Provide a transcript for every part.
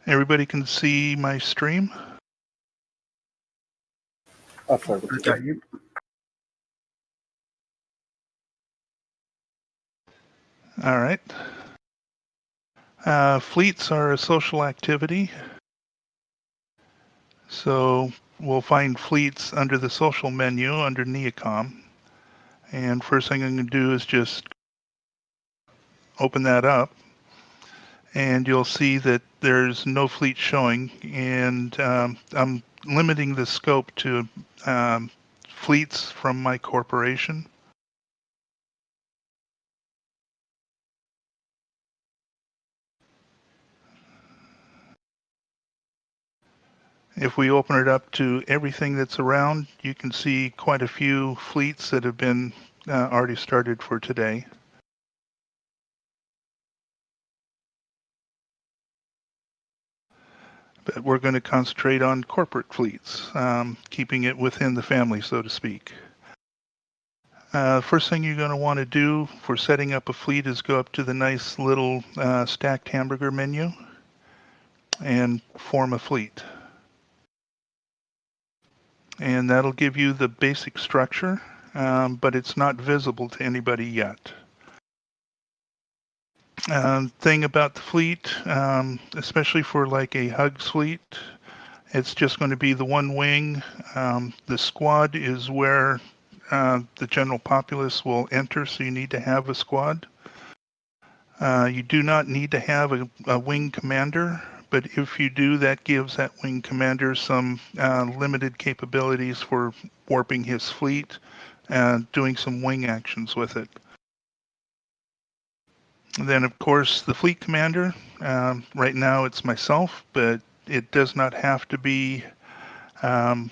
Everybody can see my stream? Got you. All right. Fleets are a social activity. So we'll find fleets under the social menu under Neocom. And first thing I'm going to do is just open that up. And you'll see that there's no fleet showing. And I'm limiting the scope to fleets from my corporation. If we open it up to everything that's around, you can see quite a few fleets that have been already started for today. But we're going to concentrate on corporate fleets, keeping it within the family, so to speak. First thing you're going to want to do for setting up a fleet is go up to the nice little stacked hamburger menu and form a fleet. And that'll give you the basic structure, but it's not visible to anybody yet. Thing about the fleet, especially for like a Hugs fleet, it's just going to be the one wing. The squad is where the general populace will enter, so you need to have a squad. You do not need to have a wing commander, but if you do, that gives that wing commander some limited capabilities for warping his fleet and doing some wing actions with it. And then, of course, the fleet commander. Right now it's myself, but it does not have to be the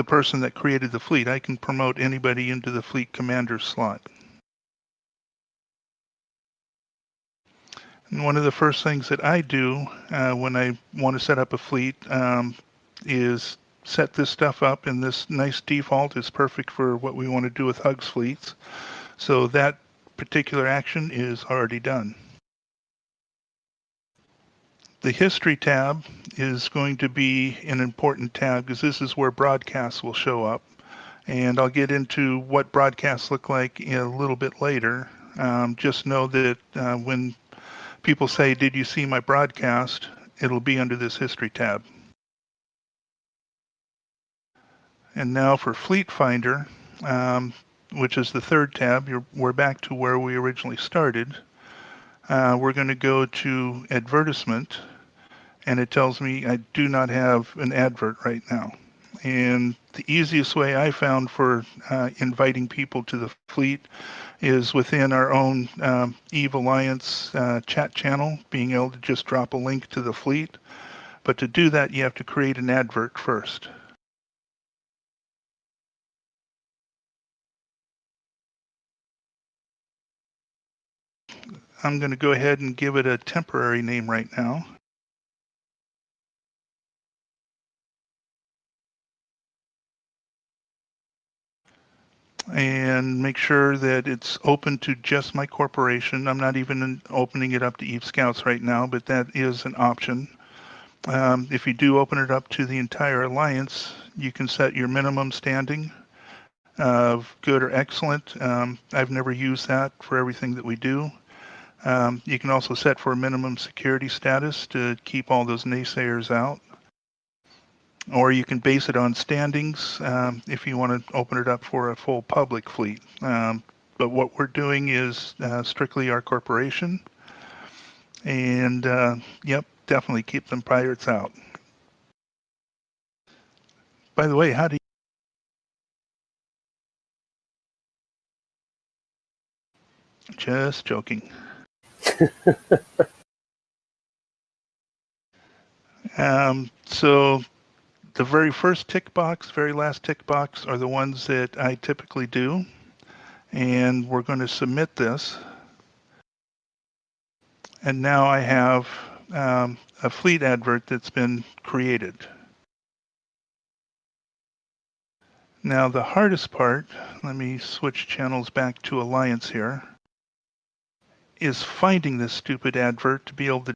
person that created the fleet. I can promote anybody into the fleet commander slot. And one of the first things that I do when I want to set up a fleet is set this stuff up, and this nice default is perfect for what we want to do with Hugs fleets. So that particular action is already done. The history tab is going to be an important tab because this is where broadcasts will show up. And I'll get into what broadcasts look like a little bit later. Just know that when people say, "Did you see my broadcast?" it'll be under this history tab. And now for Fleet Finder, which is the third tab, we're back to where we originally started. We're going to go to advertisement, and it tells me I do not have an advert right now. And the easiest way I found for inviting people to the fleet is within our own EVE Alliance chat channel, being able to just drop a link to the fleet. But to do that, you have to create an advert first. I'm going to go ahead and give it a temporary name right now. And make sure that it's open to just my corporation. I'm not even opening it up to EVE Scouts right now, but that is an option. If you do open it up to the entire alliance, you can set your minimum standing of good or excellent. I've never used that for everything that we do. You can also set for a minimum security status to keep all those naysayers out. Or you can base it on standings if you want to open it up for a full public fleet. But what we're doing is strictly our corporation. And yep, definitely keep them pirates out. By the way, how do you... Just joking. So the very first tick box, very last tick box are the ones that I typically do. And we're going to submit this. And now I have a fleet advert that's been created. Now the hardest part, let me switch channels back to Alliance here, is finding this stupid advert to be able to.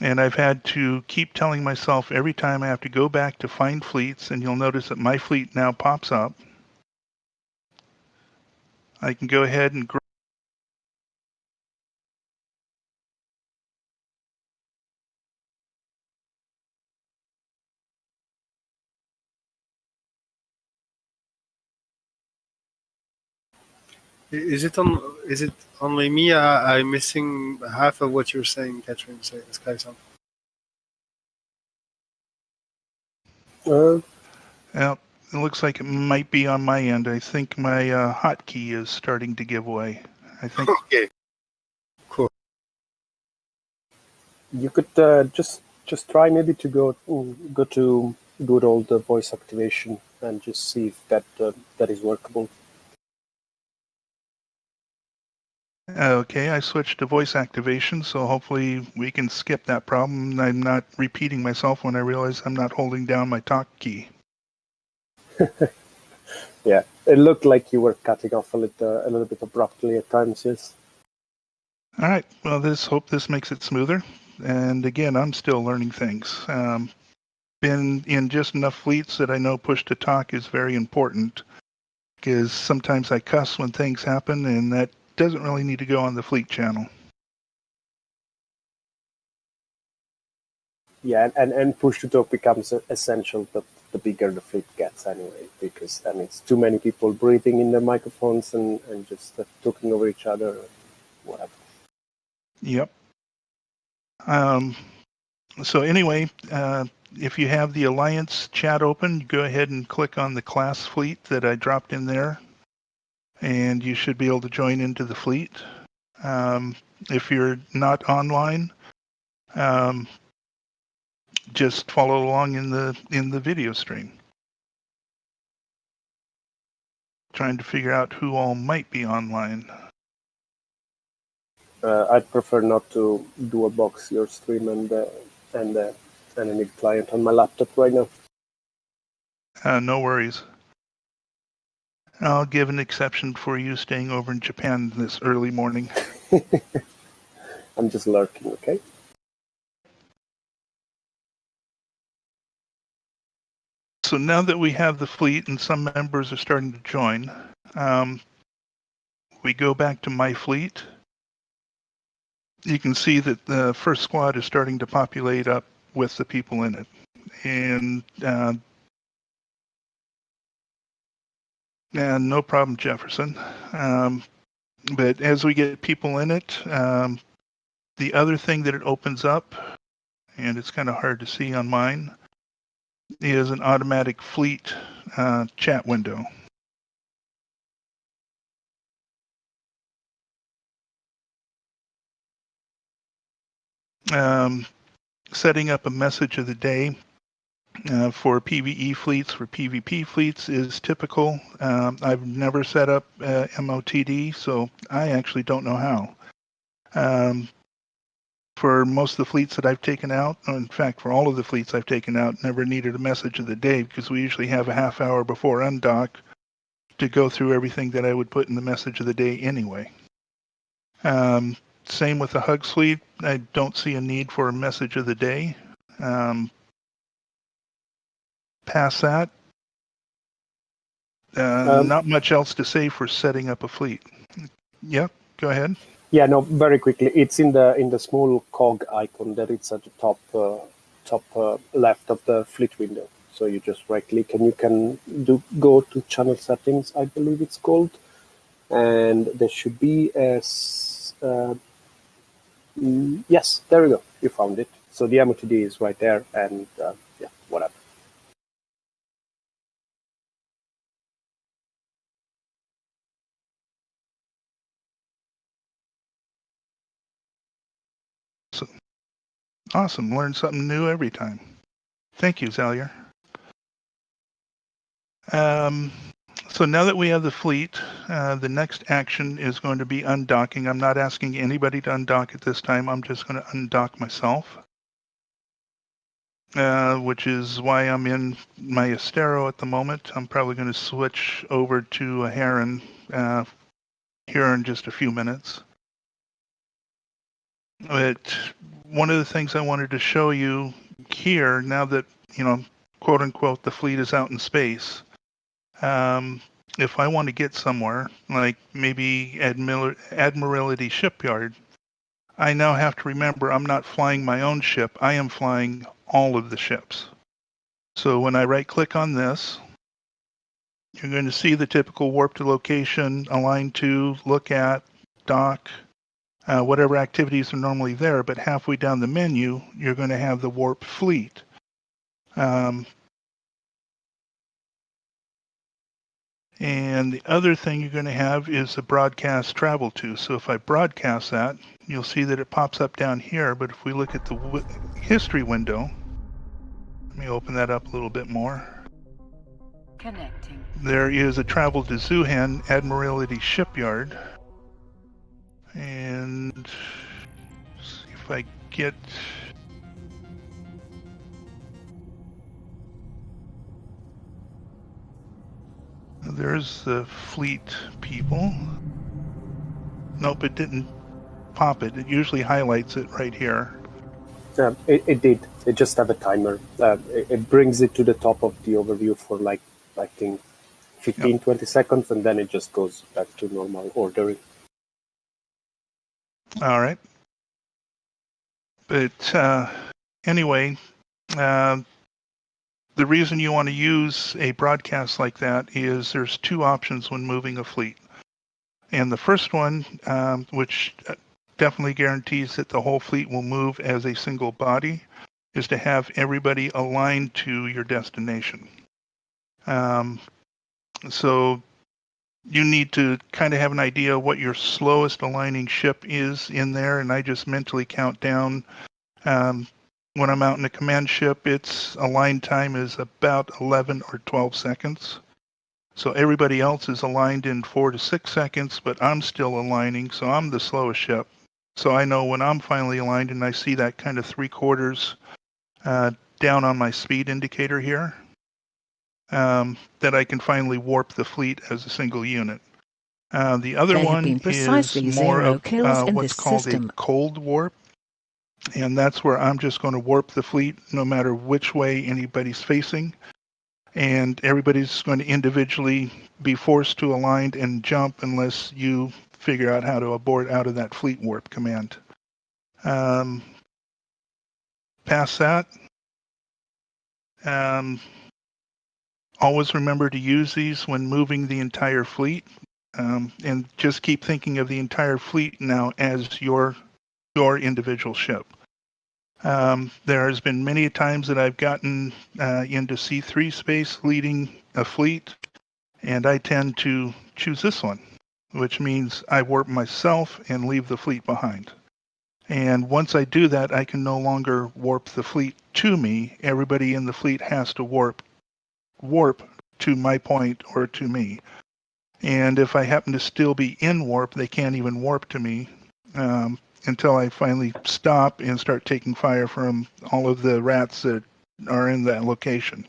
And I've had to keep telling myself every time I have to go back to find fleets, and you'll notice that my fleet now pops up. I can go ahead and Is it on? Is it only me? I'm missing half of what you're saying, Catherine. Say this guy's on. Well, it looks like it might be on my end. I think my hotkey is starting to give way. I think. Okay. Cool. You could just try maybe to go to good old voice activation and just see if that is workable. Okay, I switched to voice activation, so hopefully we can skip that problem. I'm not repeating myself when I realize I'm not holding down my talk key. Yeah, it looked like you were cutting off a little bit abruptly at times. Yes. All right. Well, hope this makes it smoother. And again, I'm still learning things. Been in just enough fleets that I know push to talk is very important, because sometimes I cuss when things happen, and that doesn't really need to go on the fleet channel. Yeah, and push to talk becomes essential the bigger the fleet gets anyway, because it's too many people breathing in their microphones and just talking over each other, whatever. Yep. So anyway, if you have the Alliance chat open, go ahead and click on the class fleet that I dropped in there, and you should be able to join into the fleet. If you're not online, just follow along in the video stream. Trying to figure out who all might be online. I'd prefer not to dual box your stream and a NID client on my laptop right now. No worries. I'll give an exception for you staying over in Japan this early morning. I'm just lurking, okay? So now that we have the fleet and some members are starting to join, we go back to my fleet. You can see that the first squad is starting to populate up with the people in it. And no problem, Jefferson. But as we get people in it, the other thing that it opens up, and it's kind of hard to see on mine, is an automatic fleet chat window. Setting up a message of the day for PvE fleets, for PvP fleets is typical. I've never set up MOTD, so I actually don't know how. For most of the fleets that I've taken out, in fact, for all of the fleets I've taken out, never needed a message of the day, because we usually have a half hour before undock to go through everything that I would put in the message of the day anyway. Same with the Hug fleet. I don't see a need for a message of the day. Past that, not much else to say for setting up a fleet. Yep, go ahead. Yeah, no, very quickly. It's in the small cog icon that it's at the top left of the fleet window. So you just right click and you can go to channel settings, I believe it's called, and there should be yes, there we go. You found it. So the MOTD is right there, and yeah, whatever. Awesome. Learn something new every time. Thank you, Zalier. So now that we have the fleet, the next action is going to be undocking. I'm not asking anybody to undock at this time. I'm just going to undock myself, which is why I'm in my Astero at the moment. I'm probably going to switch over to a Heron here in just a few minutes. But one of the things I wanted to show you here, now that, quote unquote, the fleet is out in space, if I want to get somewhere, like maybe Admiralty Shipyard, I now have to remember I'm not flying my own ship. I am flying all of the ships. So when I right click on this, you're going to see the typical warp to location, align to, look at, dock, whatever activities are normally there. But halfway down the menu, you're going to have the warp fleet. And the other thing you're going to have is the broadcast travel to. So if I broadcast that, you'll see that it pops up down here. But if we look at the history window, let me open that up a little bit more. Connecting. There is a travel to Zuhan Admiralty Shipyard. And see if I get... There's the fleet people. Nope, it didn't pop it. It usually highlights it right here. It did. It just have a timer. It brings it to the top of the overview for like, I think, 15, 20 seconds, and then it just goes back to normal ordering. All right. But anyway, the reason you want to use a broadcast like that is there's two options when moving a fleet. And the first one, which definitely guarantees that the whole fleet will move as a single body, is to have everybody aligned to your destination. So you need to kind of have an idea what your slowest aligning ship is in there, and I just mentally count down. When I'm out in a command ship, its align time is about 11 or 12 seconds. So everybody else is aligned in 4 to 6 seconds, but I'm still aligning, so I'm the slowest ship. So I know when I'm finally aligned and I see that kind of 3/4 down on my speed indicator here, that I can finally warp the fleet as a single unit. The other one is more of what's called a cold warp. And that's where I'm just going to warp the fleet no matter which way anybody's facing. And everybody's going to individually be forced to align and jump unless you figure out how to abort out of that fleet warp command. Past that, always remember to use these when moving the entire fleet. And just keep thinking of the entire fleet now as your individual ship. There has been many times that I've gotten into C3 space leading a fleet, and I tend to choose this one, which means I warp myself and leave the fleet behind. And once I do that, I can no longer warp the fleet to me. Everybody in the fleet has to warp to my point or to me. And if I happen to still be in warp, they can't even warp to me. Until I finally stop and start taking fire from all of the rats that are in that location.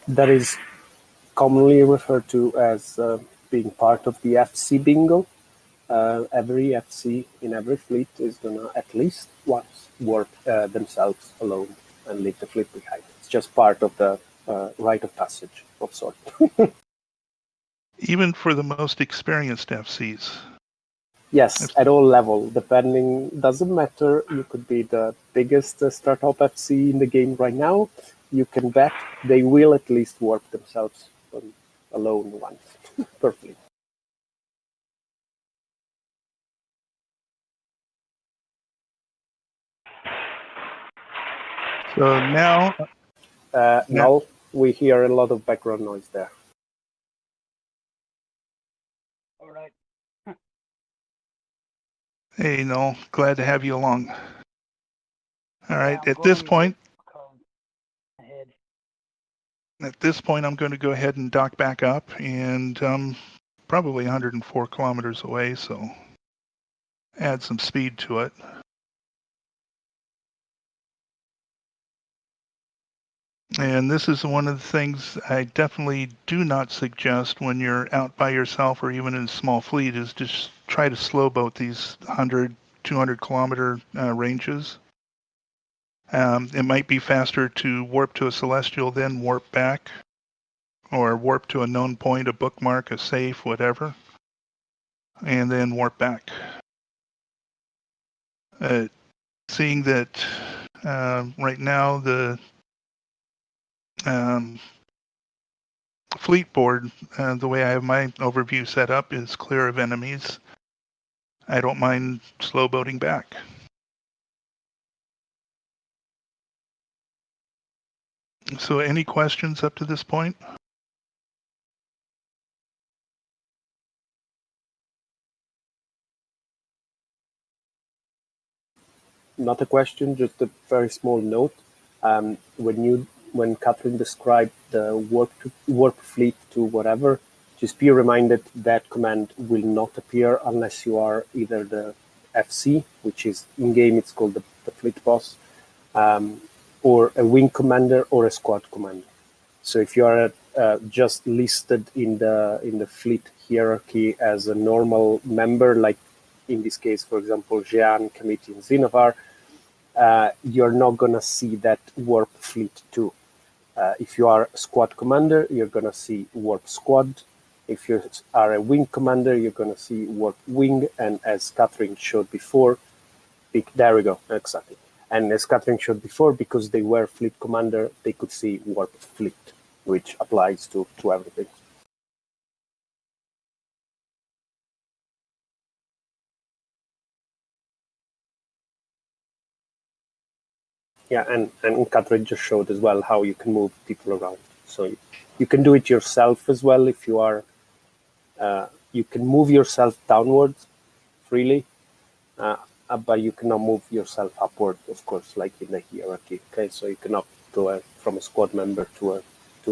That is commonly referred to as being part of the FC bingo. Every FC in every fleet is going to at least once warp themselves alone and leave the fleet behind. It's just part of the rite of passage of sort. Even for the most experienced FCs. Yes, at all level, depending, doesn't matter. You could be the biggest startup FC in the game right now. You can bet they will at least warp themselves alone once per fleet. So now... Now we hear a lot of background noise there. All right. Hey, Noel, glad to have you along. All right, Yeah, at this point, ahead. At this point, I'm going to go ahead and dock back up, and probably 104 kilometers away, so add some speed to it. And this is one of the things I definitely do not suggest when you're out by yourself or even in a small fleet is just try to slow boat these 100, 200 kilometer ranges. It might be faster to warp to a celestial, then warp back, or warp to a known point, a bookmark, a safe, whatever, and then warp back. Seeing that right now the fleet board, the way I have my overview set up, is clear of enemies. I don't mind slow boating back. So any questions up to this point? Not a question, just a very small note. When Catherine described the warp fleet to whatever, just be reminded that command will not appear unless you are either the FC, which is in game it's called the fleet boss, or a wing commander or a squad commander. So if you are just listed in the fleet hierarchy as a normal member, like in this case, for example, Jean, Kamiti, and Zinovar, you're not going to see that warp fleet too. If you are a squad commander, you're going to see warp squad. If you are a wing commander, you're going to see warp wing. And as Catherine showed before, there we go, exactly. And as Catherine showed before, because they were fleet commander, they could see warp fleet, which applies to everything. Yeah, and Catherine just showed as well how you can move people around. So you can do it yourself as well if you are. You can move yourself downwards freely, but you cannot move yourself upward, of course, like in the hierarchy. Okay, so you cannot go from a squad member to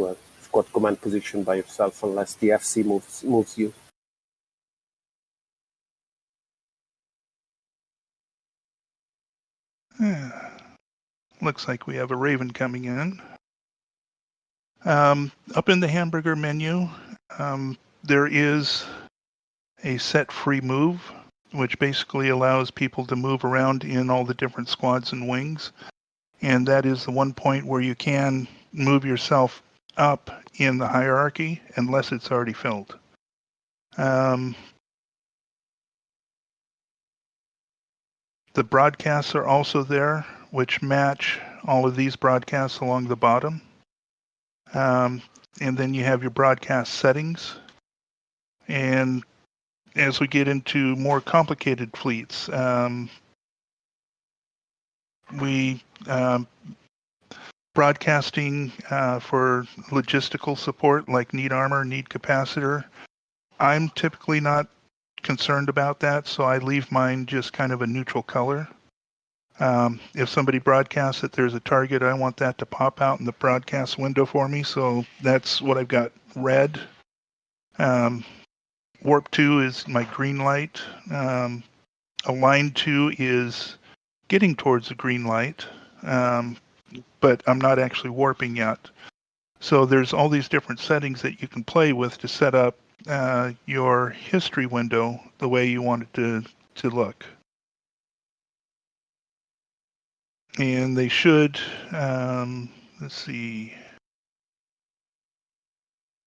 a squad command position by yourself unless the FC moves you. Looks like we have a Raven coming in. Up in the hamburger menu, there is a set free move, which basically allows people to move around in all the different squads and wings. And that is the one point where you can move yourself up in the hierarchy unless it's already filled. The broadcasts are also there, which match all of these broadcasts along the bottom. And then you have your broadcast settings. And as we get into more complicated fleets, broadcasting for logistical support like need armor, need capacitor. I'm typically not concerned about that, so I leave mine just kind of a neutral color. If somebody broadcasts that there's a target, I want that to pop out in the broadcast window for me, so that's what I've got red. Warp 2 is my green light. Align 2 is getting towards the green light, but I'm not actually warping yet. So there's all these different settings that you can play with to set up your history window the way you want it to look. And they should, let's see,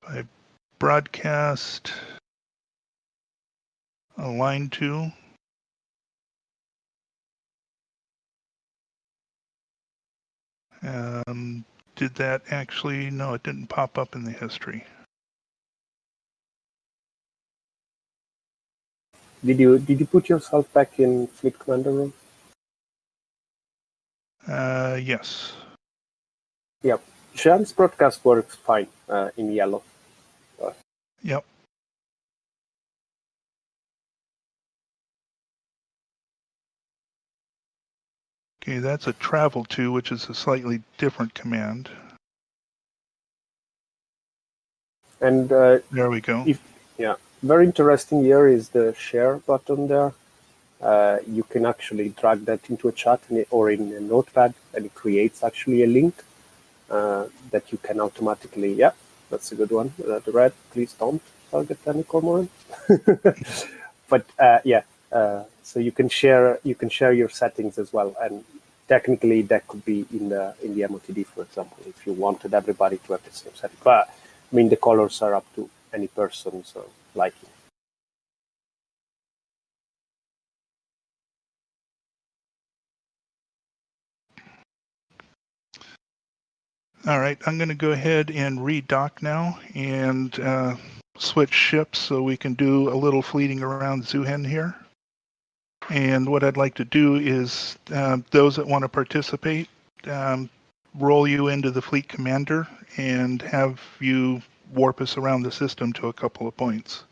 if I broadcast Align 2. Did that actually? No, it didn't pop up in the history. Did you put yourself back in Fleet Commander room? Yes. Yep. Jean's broadcast works fine in yellow. Yep. Okay, that's a travel to, which is a slightly different command. And there we go. Very interesting here is the share button there. You can actually drag that into a chat or in a notepad, and it creates actually a link. that you can automatically. Yeah, that's a good one. The red, please don't target any cormorant. But so you can share your settings as well, and technically that could be in the MOTD, for example, if you wanted everybody to have the same setting. But I mean, the colors are up to any person's liking. All right, I'm going to go ahead and redock now and switch ships so we can do a little fleeting around Zuhen here. And what I'd like to do is those that want to participate, roll you into the fleet commander and have you warp us around the system to a couple of points.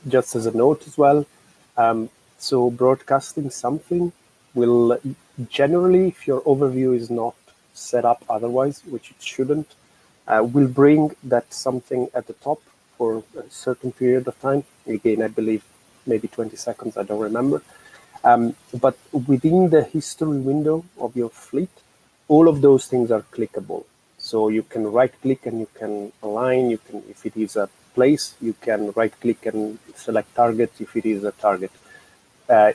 Just as a note as well, so broadcasting something will generally, if your overview is not set up otherwise, which it shouldn't, will bring that something at the top for a certain period of time. Again, I believe maybe 20 seconds, I don't remember. But within the history window of your fleet, all of those things are clickable. So you can right-click and you can align. You can, if it is a place, you can right-click and select target if it is a target.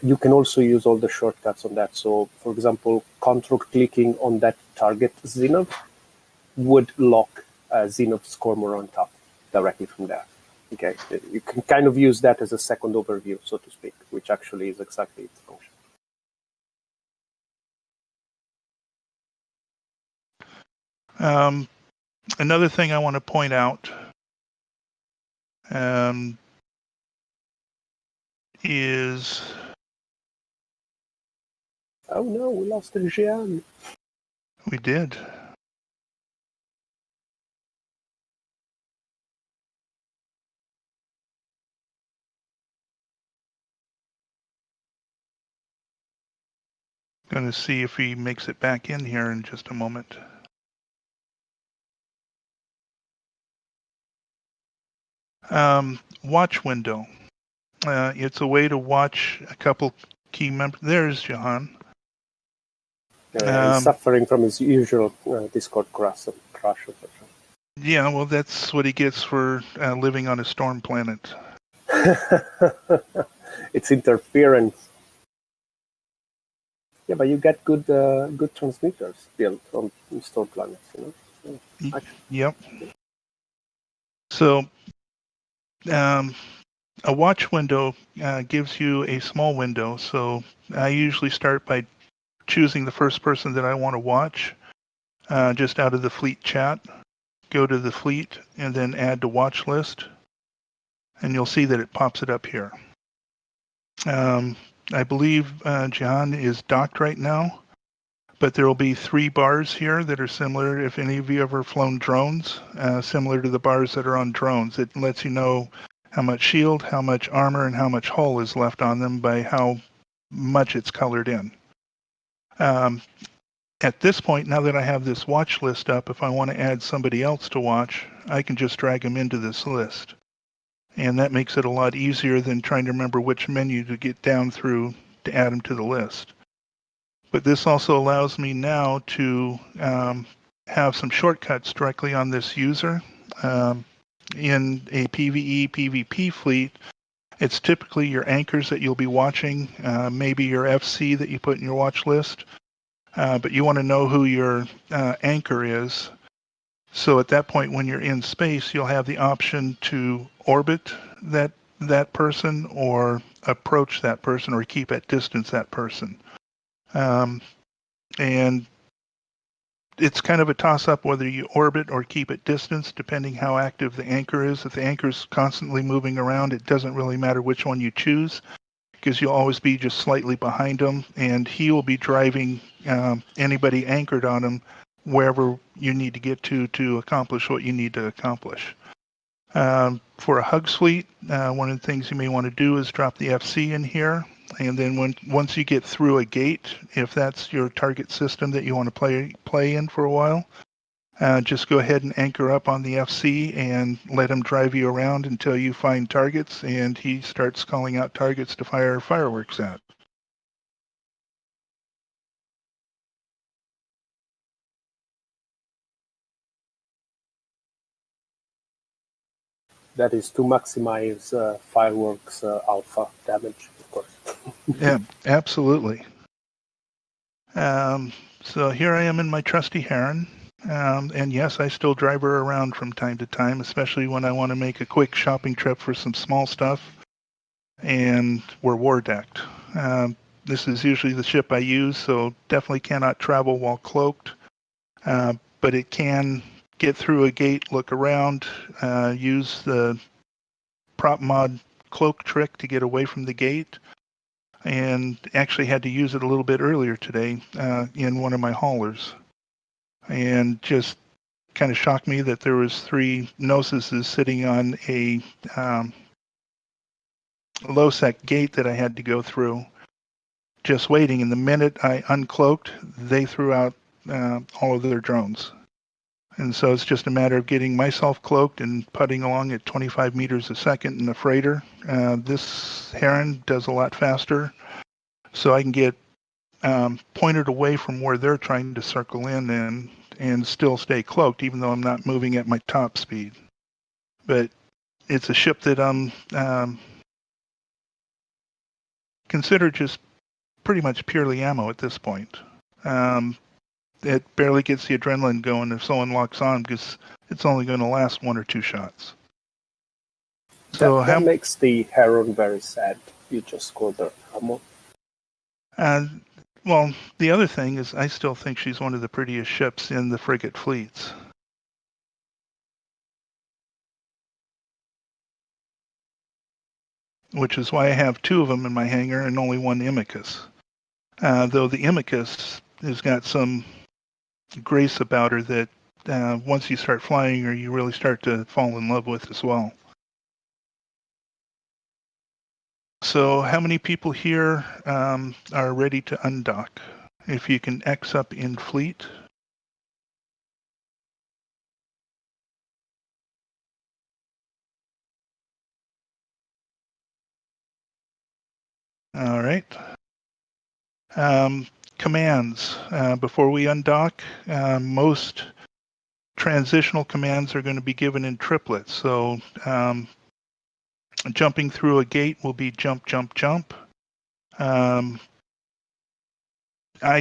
You can also use all the shortcuts on that. So, for example, control-clicking on that target Xenov would lock Xenov's cormorant up directly from there. Okay, you can kind of use that as a second overview, so to speak, which actually is exactly its function. Another thing I want to point out is... Oh no, we lost the Jian. We did. Going to see if he makes it back in here in just a moment. Watch window. It's a way to watch a couple key members. There's Jahan. He's suffering from his usual Discord crash. Yeah, well, that's what he gets for living on a storm planet. It's interference. Yeah, but you get good transmitters built on storm planets, you know. Yep. So, a watch window gives you a small window. So I usually start by choosing the first person that I want to watch, just out of the fleet chat. Go to the fleet and then add to watch list, and you'll see that it pops it up here. I believe John is docked right now, but there will be 3 bars here that are similar. If any of you ever flown drones, similar to the bars that are on drones, it lets you know how much shield, how much armor, and how much hull is left on them by how much it's colored in. At this point, now that I have this watch list up, if I want to add somebody else to watch, I can just drag them into this list. And that makes it a lot easier than trying to remember which menu to get down through to add them to the list. But this also allows me now to have some shortcuts directly on this user. In a PvE, PvP fleet, it's typically your anchors that you'll be watching, maybe your FC that you put in your watch list. But you want to know who your anchor is. So at that point, when you're in space, you'll have the option to orbit that person or approach that person or keep at distance that person. And it's kind of a toss-up whether you orbit or keep at distance, depending how active the anchor is. If the anchor is constantly moving around, it doesn't really matter which one you choose, because you'll always be just slightly behind him, and he will be driving anybody anchored on him wherever you need to get to accomplish what you need to accomplish. For a hug suite, one of the things you may want to do is drop the FC in here. And then once you get through a gate, if that's your target system that you want to play in for a while, just go ahead and anchor up on the FC and let him drive you around until you find targets, and he starts calling out targets to fire fireworks at. That is to maximize fireworks alpha damage, of course. Yeah, absolutely. So here I am in my trusty Heron. And yes, I still drive her around from time to time, especially when I want to make a quick shopping trip for some small stuff. And we're war decked. This is usually the ship I use, so definitely cannot travel while cloaked. But it can get through a gate, look around, use the prop mod cloak trick to get away from the gate. And actually had to use it a little bit earlier today in one of my haulers. And just kind of shocked me that there was 3 Gnosises sitting on a low-sec gate that I had to go through, just waiting. And the minute I uncloaked, they threw out all of their drones. And so it's just a matter of getting myself cloaked and putting along at 25 meters a second in the freighter. This Heron does a lot faster, so I can get pointed away from where they're trying to circle in and still stay cloaked, even though I'm not moving at my top speed. But it's a ship that I'm considered just pretty much purely ammo at this point. It barely gets the adrenaline going if someone locks on, because it's only going to last 1 or 2 shots. So that makes the Heron very sad. You just score the ammo. Well, the other thing is I still think she's one of the prettiest ships in the frigate fleets. Which is why I have 2 of them in my hangar and only 1 Imicus. Though the Imicus has got some grace about her that once you start flying her, you really start to fall in love with as well. So how many people here are ready to undock? If you can X up in fleet. All right. Commands. Before we undock, most transitional commands are going to be given in triplets. So jumping through a gate will be jump, jump, jump. I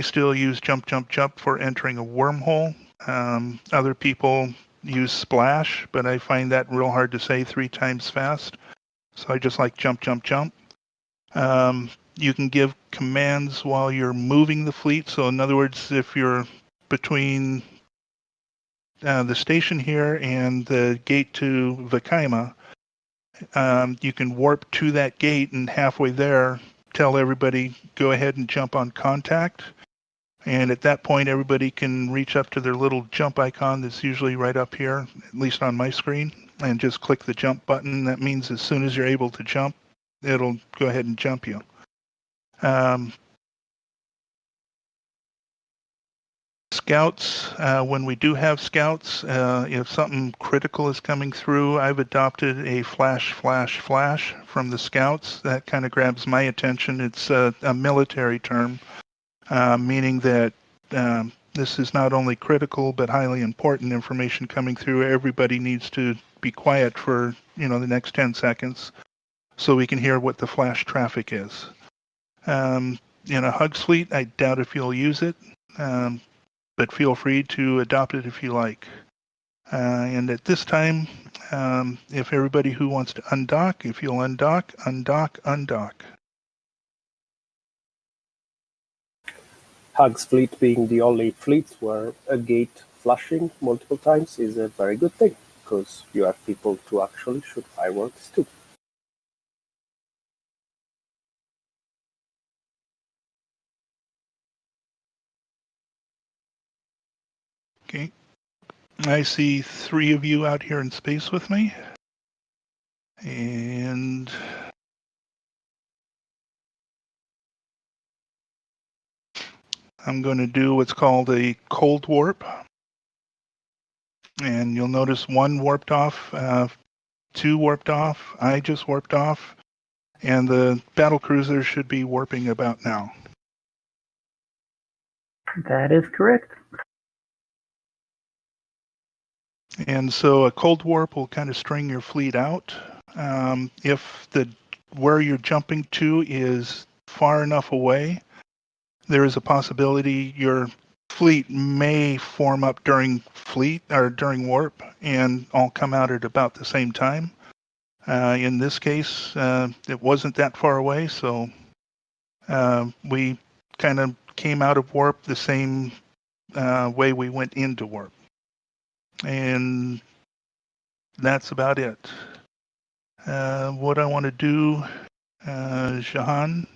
still use jump, jump, jump for entering a wormhole. Other people use splash, but I find that real hard to say 3 times fast. So I just like jump, jump, jump. You can give commands while you're moving the fleet. So in other words, if you're between the station here and the gate to Vakaima, you can warp to that gate, and halfway there, tell everybody, go ahead and jump on contact. And at that point, everybody can reach up to their little jump icon that's usually right up here, at least on my screen, and just click the jump button. That means as soon as you're able to jump, it'll go ahead and jump you. Scouts, when we do have scouts, if something critical is coming through, I've adopted a flash, flash, flash from the scouts. That kind of grabs my attention. It's a military term, meaning that this is not only critical but highly important information coming through. Everybody needs to be quiet for the next 10 seconds so we can hear what the flash traffic is. In a Hugs fleet, I doubt if you'll use it. But feel free to adopt it if you like. And at this time, if everybody who wants to undock, if you'll undock, undock, undock. Hugs fleet being the only fleet where a gate flashing multiple times is a very good thing, because you have people to actually shoot fireworks too. Okay. I see 3 of you out here in space with me. And I'm going to do what's called a cold warp. And you'll notice one warped off, two warped off, I just warped off, and the battle cruiser should be warping about now. That is correct. And so a cold warp will kind of string your fleet out. If where you're jumping to is far enough away, there is a possibility your fleet may form up during warp and all come out at about the same time. In this case, it wasn't that far away, so we kind of came out of warp the same way we went into warp. And that's about it. What I want to do, Jahan,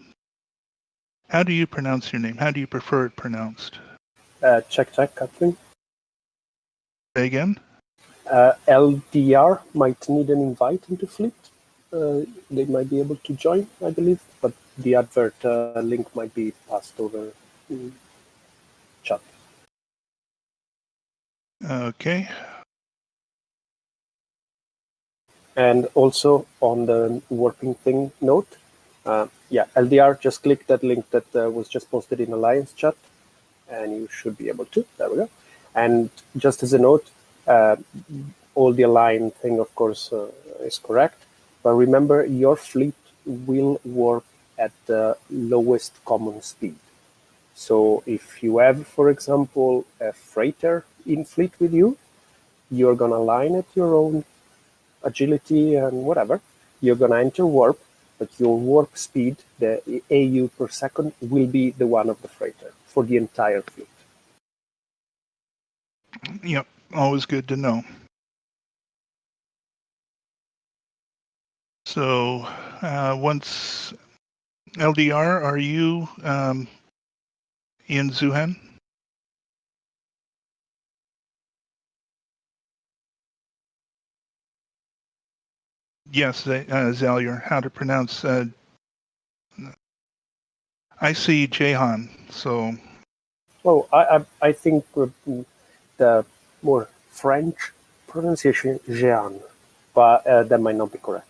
how do you pronounce your name? How do you prefer it pronounced? Check, Catherine. Say again? LDR might need an invite into Fleet. They might be able to join, I believe, but the advert link might be passed over in chat. Okay. And also on the warping thing note, LDR, just click that link that was just posted in Alliance chat, and you should be able to. There we go. And just as a note, all the align thing, of course, is correct. But remember, your fleet will warp at the lowest common speed. So if you have, for example, a freighter in fleet with you, you're going to align at your own agility and whatever. You're going to enter warp, but your warp speed, the AU per second, will be the one of the freighter for the entire fleet. Yep, always good to know. So once LDR, are you in Zuhan? Yes, Zalier, how to pronounce. I see Jahan, so. Oh, I think the more French pronunciation, Jean, but that might not be correct.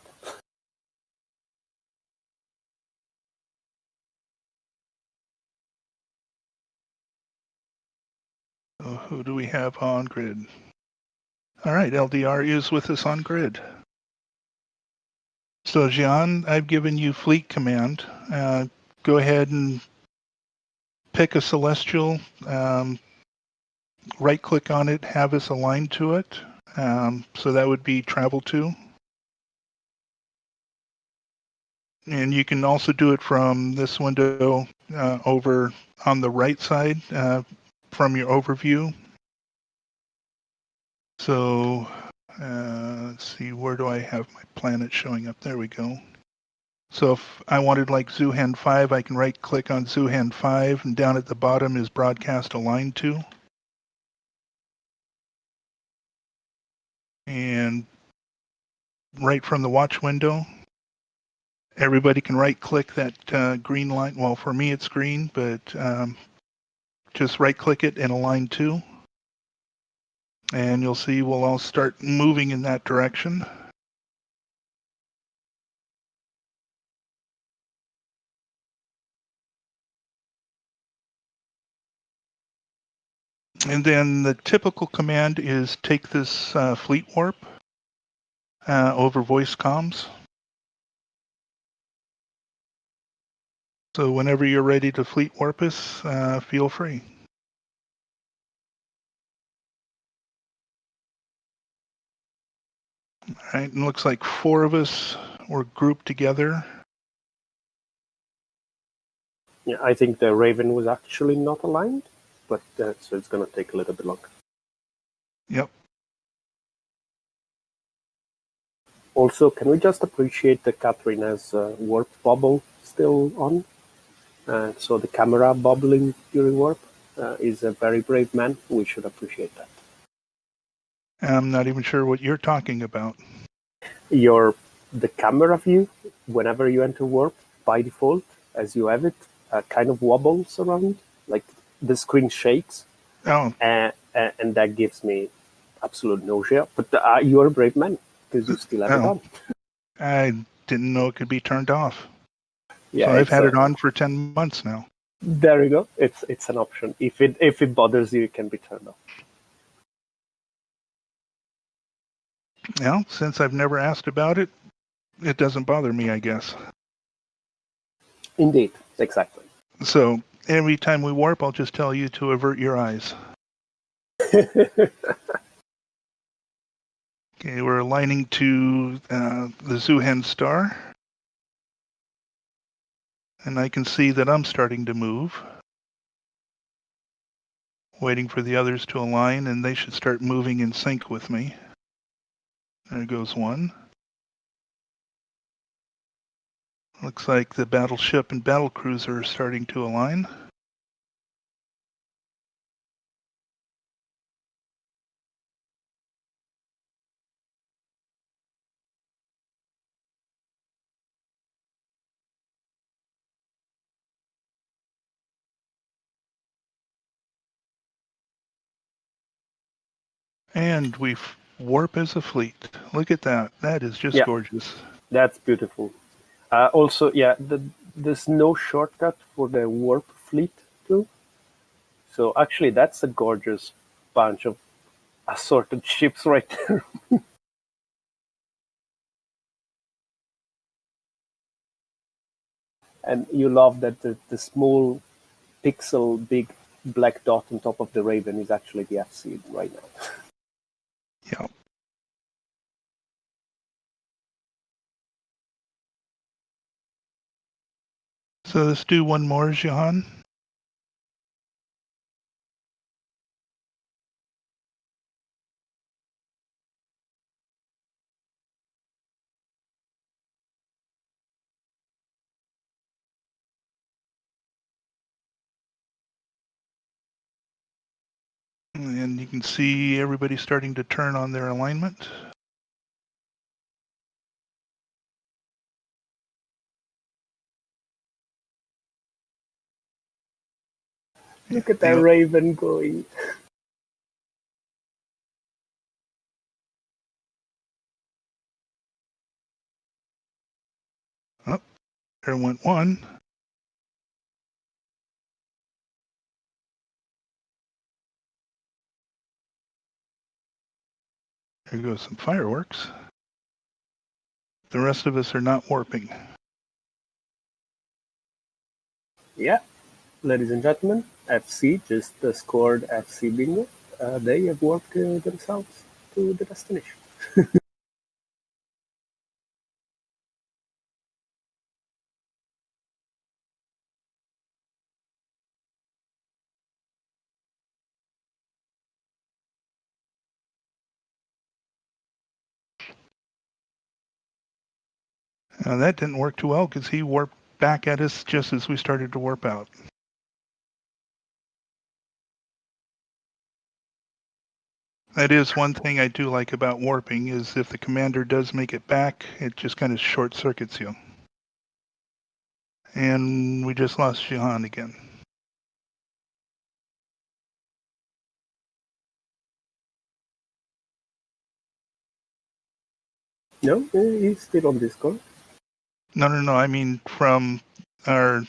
So who do we have on grid? All right, LDR is with us on grid. So Jean, I've given you fleet command. Go ahead and pick a celestial, right click on it, have us aligned to it. So that would be travel to. And you can also do it from this window over on the right side from your overview. So let's see, where do I have my planet showing up? There we go. So if I wanted like Zuhan 5, I can right click on Zuhan 5 and down at the bottom is broadcast aligned to. And right from the watch window, everybody can right click that green line. Well, for me it's green, but just right click it and align to. And you'll see we'll all start moving in that direction. And then the typical command is take this fleet warp over voice comms. So whenever you're ready to fleet warp us, feel free. All right, and looks like 4 of us were grouped together. Yeah, I think the Raven was actually not aligned, but so it's going to take a little bit longer. Yep. Also, can we just appreciate that Catherine has warp bubble still on? So the camera bubbling during warp is a very brave man. We should appreciate that. I'm not even sure what you're talking about. The camera view, whenever you enter warp, by default, as you have it, kind of wobbles around, like the screen shakes, Oh, and that gives me absolute nausea. But you're a brave man because you still have it Oh. on. I didn't know it could be turned off. Yeah, So I've it's had it on for 10 months now. There you go. It's an option. If it bothers you, it can be turned off. Well, since I've never asked about it, it doesn't bother me, I guess. Indeed, exactly. So every time we warp, I'll just tell you to avert your eyes. Okay, we're aligning to the Zuhen star. And I can see that I'm starting to move. Waiting for the others to align, and they should start moving in sync with me. There goes one. Looks like the battleship and battlecruiser are starting to align. And we warp as a fleet. Look at that. That is just gorgeous. That's beautiful. Also, there's no shortcut for the warp fleet too. So actually, that's a gorgeous bunch of assorted ships right there. And you love that the small pixel big black dot on top of the Raven is actually the FC right now. Yeah. So let's do one more, Jahan. And you can see everybody starting to turn on their alignment. Look at that Raven going. Oh, there went one. There goes some fireworks. The rest of us are not warping. Yeah, ladies and gentlemen, FC just scored FC bingo. They have warped themselves to the destination. That didn't work too well because he warped back at us just as we started to warp out. That is one thing I do like about warping, is if the commander does make it back, it just kind of short circuits you. And we just lost Jahan again. No, he's still on Discord. No, I mean from our,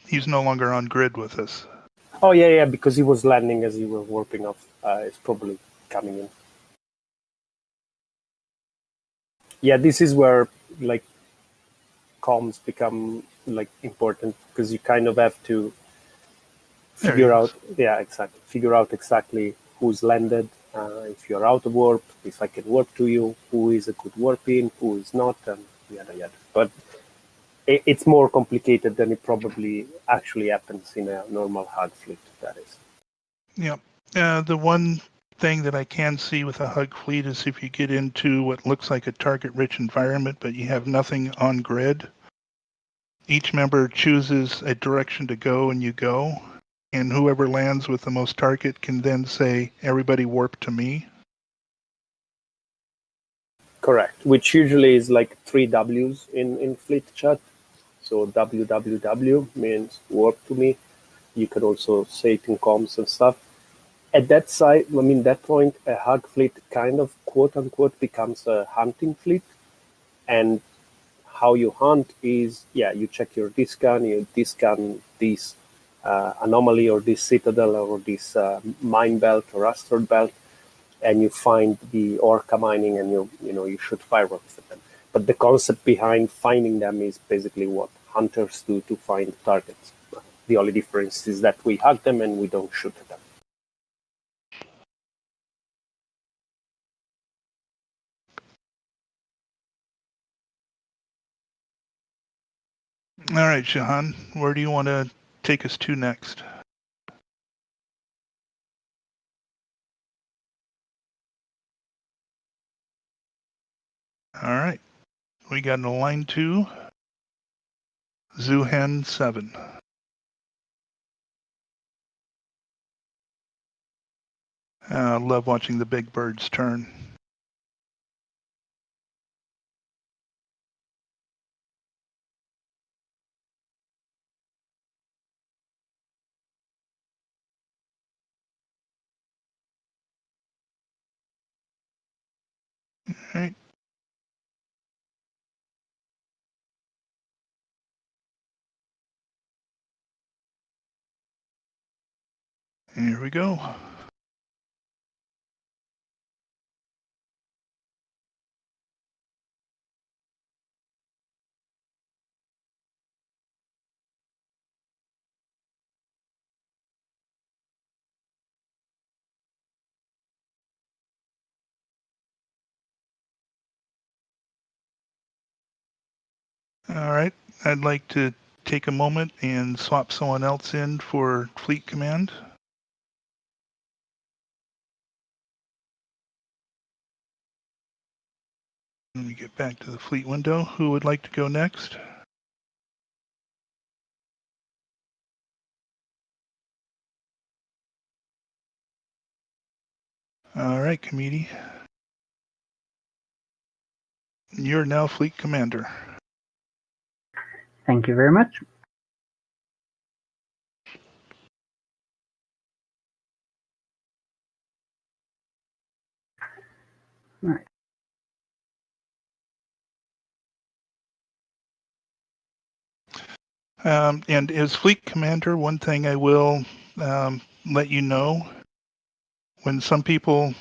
he's no longer on grid with us. Oh, yeah, because he was landing as you were warping off. It's probably coming in. Yeah, this is where, like, comms become, like, important, because you kind of have to figure out, figure out exactly who's landed, if you're out of warp, if I can warp to you, who is a good warp in, who is not, and yada yada. But it's more complicated than it probably actually happens in a normal hard fleet, that is. Yeah. The one thing that I can see with a hug fleet is if you get into what looks like a target-rich environment, but you have nothing on grid, each member chooses a direction to go and you go, and whoever lands with the most target can then say, everybody warp to me. Correct, which usually is like 3 W's in fleet chat. So WWW means warp to me. You can also say it in comms and stuff. At that side, I mean, that point, a hug fleet kind of quote unquote becomes a hunting fleet. And how you hunt is, you check your discount, you discount this anomaly or this citadel or this mine belt or asteroid belt, and you find the orca mining and you shoot fireworks at them. But the concept behind finding them is basically what hunters do to find targets. The only difference is that we hug them and we don't shoot at them. All right, Shahan, where do you want to take us to next? All right, we got an Align 2, Zuhan 7. Love watching the big birds turn. All right. Here we go. All right, I'd like to take a moment and swap someone else in for Fleet Command. Let me get back to the fleet window. Who would like to go next? All right, Committee. You're now Fleet Commander. Thank you very much. All right. And as Fleet Commander, one thing I will let you know, when some people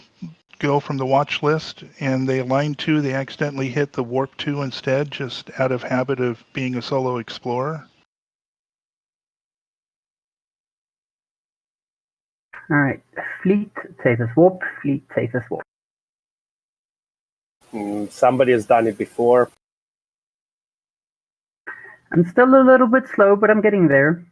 go from the watch list and they align 2, they accidentally hit the warp 2 instead, just out of habit of being a solo explorer. All right. Fleet, take a swap. Fleet, take a swap. Somebody has done it before. I'm still a little bit slow, but I'm getting there.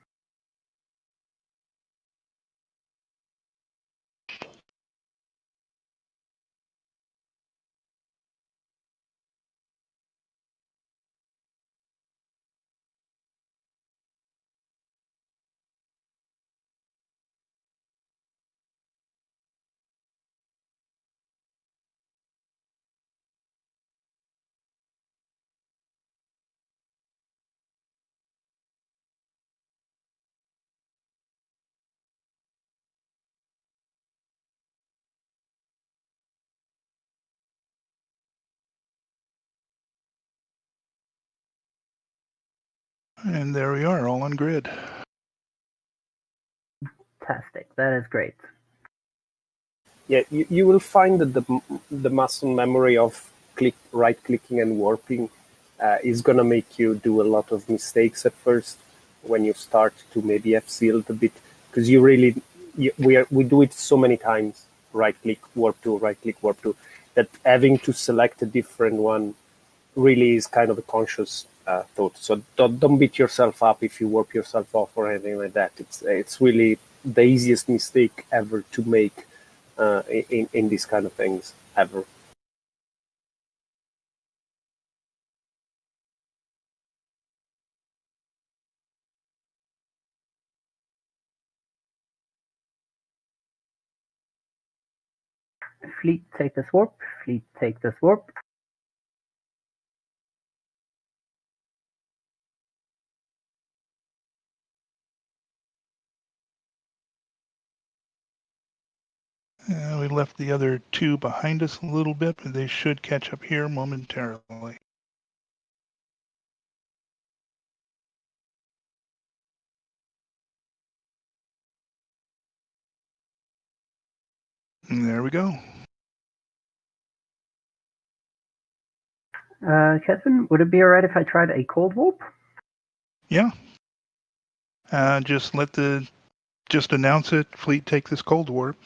And there we are, all on grid. Fantastic. That is great. Yeah, you will find that the muscle memory of right clicking and warping is gonna make you do a lot of mistakes at first when you start to maybe F-seal a bit, because we do it so many times, right click warp to, right click warp to, that having to select a different one really is kind of a conscious thought. So don't beat yourself up if you warp yourself off or anything like that. It's really the easiest mistake ever to make in these kind of things ever. Fleet, take the swap. Fleet, take the swap. left the other two behind us a little bit, but they should catch up here momentarily. And there we go. Catherine, would it be alright if I tried a cold warp? Yeah. Just announce it. Fleet, take this cold warp.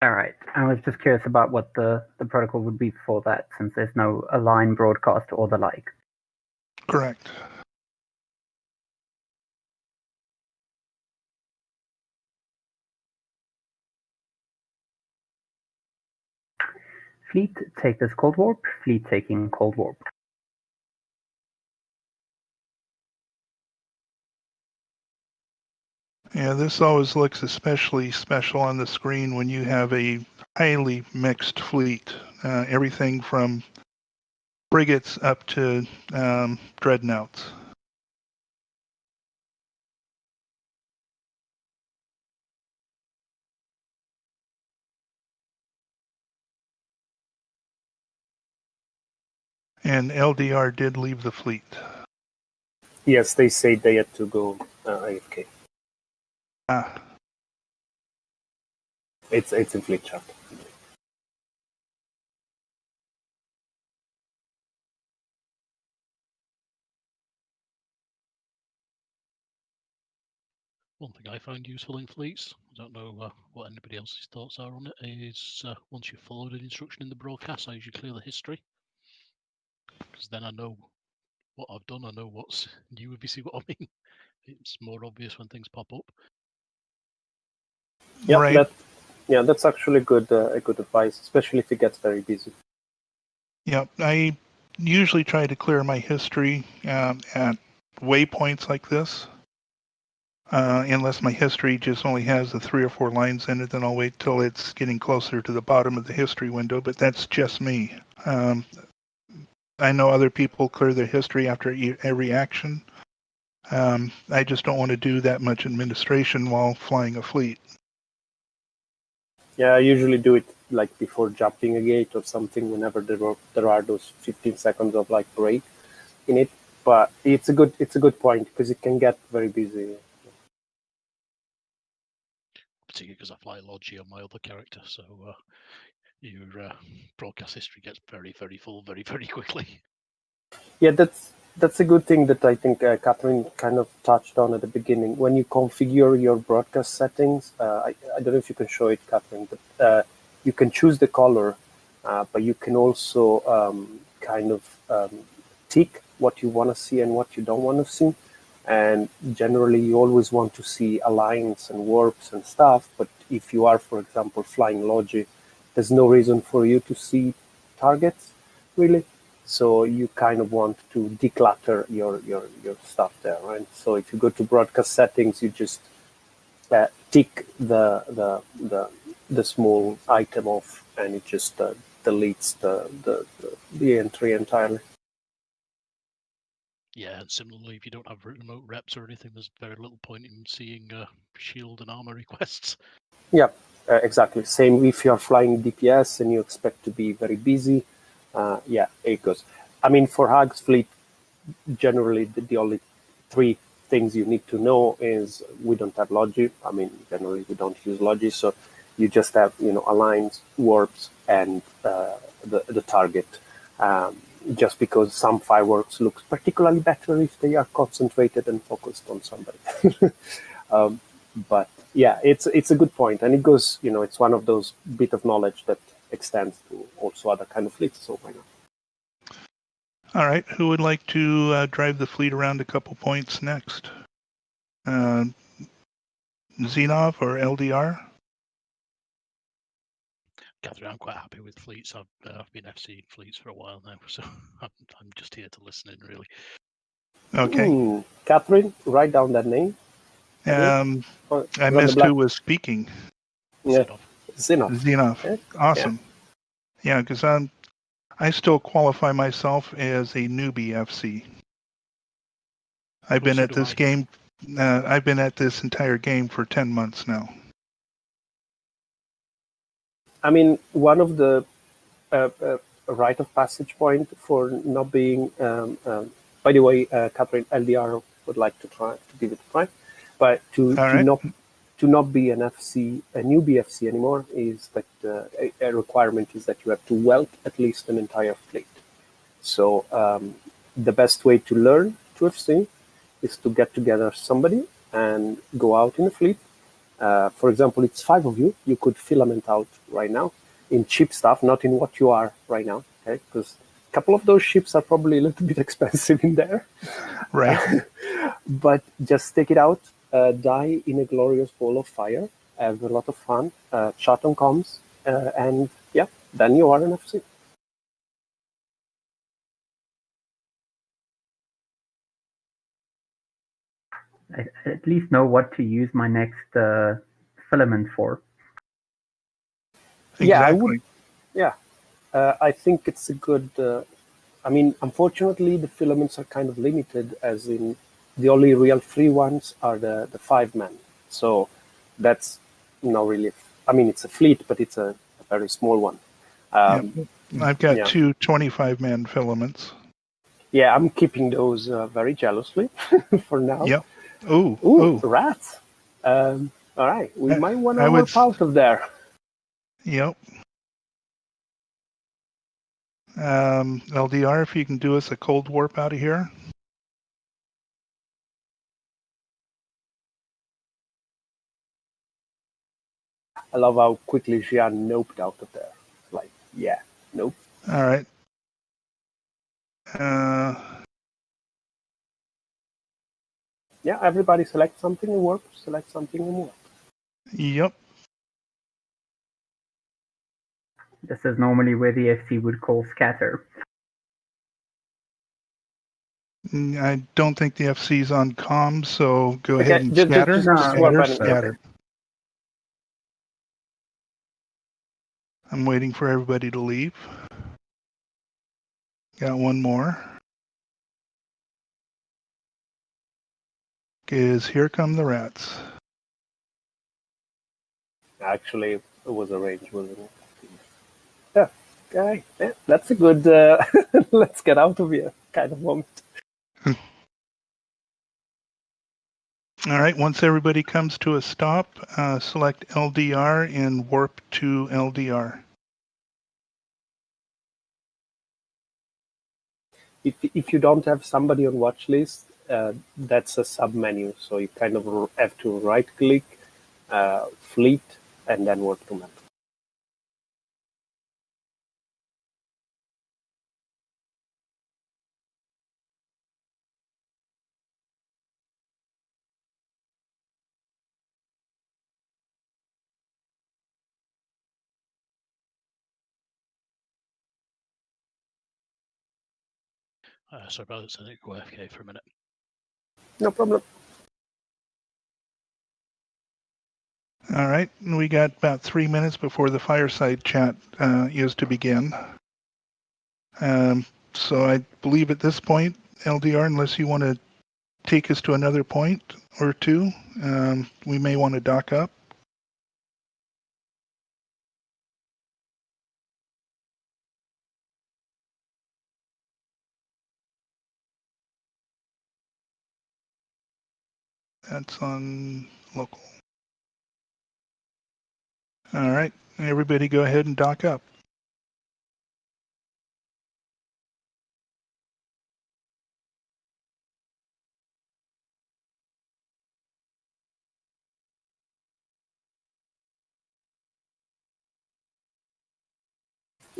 Alright, I was just curious about what the protocol would be for that, since there's no align broadcast or the like. Correct. Fleet, take this cold warp. Fleet taking cold warp. Yeah, this always looks especially special on the screen when you have a highly mixed fleet. Everything from frigates up to dreadnoughts. And LDR did leave the fleet. Yes, they say they had to go AFK. Ah, It's in fleet chat. One thing I found useful in fleets, I don't know what anybody else's thoughts are on it, is once you've followed an instruction in the broadcast, I usually clear the history. Because then I know what I've done, I know what's new, if you see what I mean. It's more obvious when things pop up. Yeah, right. That's actually good advice, especially if it gets very busy. Yep, I usually try to clear my history at waypoints like this. Unless my history just only has the 3 or 4 lines in it, then I'll wait till it's getting closer to the bottom of the history window, but that's just me. I know other people clear their history after every action. I just don't want to do that much administration while flying a fleet. Yeah, I usually do it like before jumping a gate or something, whenever there are those 15 seconds of like break in it. But it's a good point because it can get very busy. Particularly because I fly Logi on my other character, so your broadcast history gets very, very full very, very quickly. Yeah, that's a good thing that I think Catherine kind of touched on at the beginning. When you configure your broadcast settings, I don't know if you can show it, Catherine, but you can choose the color, but you can also tick what you want to see and what you don't want to see. And generally, you always want to see aligns and warps and stuff. But if you are, for example, flying Logi, there's no reason for you to see targets, really. So you kind of want to declutter your stuff there, right? So if you go to broadcast settings, you just tick the small item off, and it just deletes the entry entirely. Yeah, and similarly, if you don't have remote reps or anything, there's very little point in seeing shield and armor requests. Yeah, exactly. Same if you're flying DPS and you expect to be very busy. Yeah, it goes. I mean, for Hag's fleet, generally the only 3 things you need to know is we don't have Logi. I mean, generally we don't use Logi, so you just have aligns, warps, and the target. Just because some fireworks look particularly better if they are concentrated and focused on somebody. But yeah, it's a good point, and it goes. It's one of those bit of knowledge that extends to also other kind of fleets. So why not? All right, who would like to drive the fleet around a couple points next? Xenov or LDR? Catherine, I'm quite happy with fleets. I've been FCing fleets for a while now, so I'm just here to listen in, really. Okay. Catherine, write down that name. I missed who was speaking. Yeah, Xenov. Xenov. Awesome. Yeah, because I still qualify myself as a newbie FC. I've been at this game. I've been at this entire game for 10 months now. I mean, one of the rite of passage point for not being. By the way, Catherine, LDR would like to try to give it a try, but to right. not be an FC, a new BFC anymore, is that a requirement is that you have to weld at least an entire fleet. So the best way to learn 2FC is to get together somebody and go out in a fleet. For example, it's 5 of you. You could filament out right now in cheap stuff, not in what you are right now, okay? Because a couple of those ships are probably a little bit expensive in there. Right. But just take it out, die in a glorious ball of fire, have a lot of fun, chat on comms, and yeah, then you are an FC. I at least know what to use my next filament for. Exactly. Yeah, I would. Yeah, I think it's a good. I mean, unfortunately, the filaments are kind of limited, as in the only real free ones are the 5-man. So that's not really. I mean, it's a fleet, but it's a very small one. I've got yeah. 2 25-man filaments. Yeah, I'm keeping those very jealously for now. Yep. Ooh. Ooh, rats. All right, we might want to warp out of there. Yep. LDR, if you can do us a cold warp out of here. I love how quickly Jian noped out of there. Like, yeah, nope. All right. Yeah, everybody select something and warp, select something and warp. Yep. This is normally where the FC would call scatter. I don't think the FC's on comms, so go Okay, ahead and just scatter. warp Scatter. I'm waiting for everybody to leave. Got one more. Because here come the rats. Actually, it was arranged, wasn't it? Yeah, okay. Yeah, that's a good let's get out of here kind of moment. All right, once everybody comes to a stop, select LDR and warp to LDR. If you don't have somebody on watch list, that's a sub menu. So you kind of have to right click, fleet, and then warp to map. Sorry about that, I think go AFK for a minute. No problem. All right, we got about 3 minutes before the fireside chat is to begin. So I believe at this point, LDR, unless you want to take us to another point or two, we may want to dock up. That's on local. All right, everybody go ahead and dock up.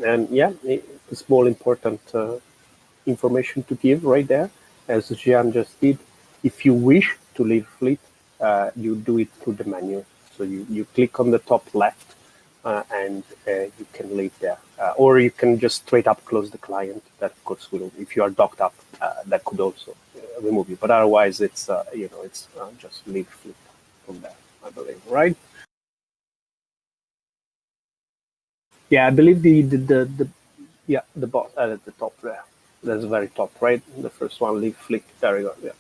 And yeah, it's more important information to give right there, as Jian just did. If you wish to leave fleet, you do it through the menu. So you click on the top left and you can leave there. Or you can just straight up close the client. That of course will, if you are docked up, that could also remove you. But otherwise, it's it's just leave fleet from there, I believe, right? Yeah, I believe the bot at the top there. That's the very top, right? The first one, leave flick. There you go. Yeah.